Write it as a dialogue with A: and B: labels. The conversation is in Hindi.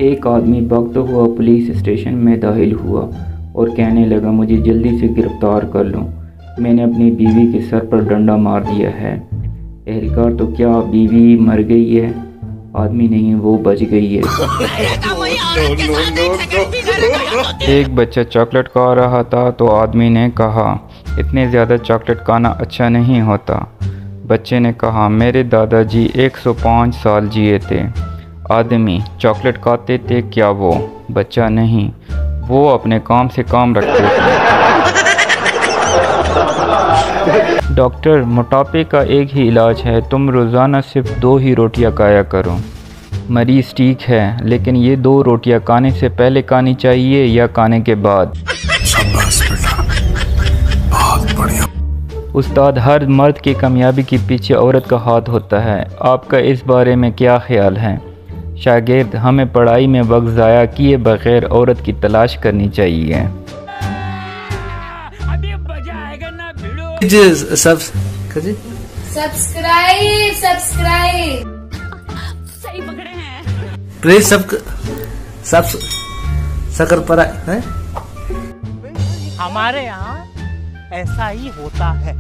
A: एक आदमी भागता हुआ पुलिस स्टेशन में दाखिल हुआ और कहने लगा, मुझे जल्दी से गिरफ्तार कर लो, मैंने अपनी बीवी के सर पर डंडा मार दिया है। एहलकार, तो क्या बीवी मर गई है? आदमी, नहीं, वो बच गई है। एक बच्चा चॉकलेट खा रहा था तो आदमी ने कहा, इतने ज़्यादा चॉकलेट खाना अच्छा नहीं होता। बच्चे ने कहा, मेरे दादाजी 105 साल जिए थे। आदमी, चॉकलेट खाते थे क्या वो? बच्चा, नहीं, वो अपने काम से काम रखते थे। डॉक्टर, मोटापे का एक ही इलाज है, तुम रोज़ाना सिर्फ 2 ही रोटियां खाया करो। मरीज़, ठीक है, लेकिन ये 2 रोटियां खाने से पहले खानी चाहिए या खाने के बाद? शाबाश बेटा, बहुत बढ़िया। उस्ताद, हर मर्द की कामयाबी के पीछे औरत का हाथ होता है, आपका इस बारे में क्या ख्याल है? शागिर्द, हमें पढ़ाई में वक्त ज़ाया किए बगैर औरत की तलाश करनी चाहिए।
B: सब्सक्राइब सही पकड़े हैं प्लीज। सब शक्कर पर है।
C: हमारे यहाँ ऐसा ही होता है।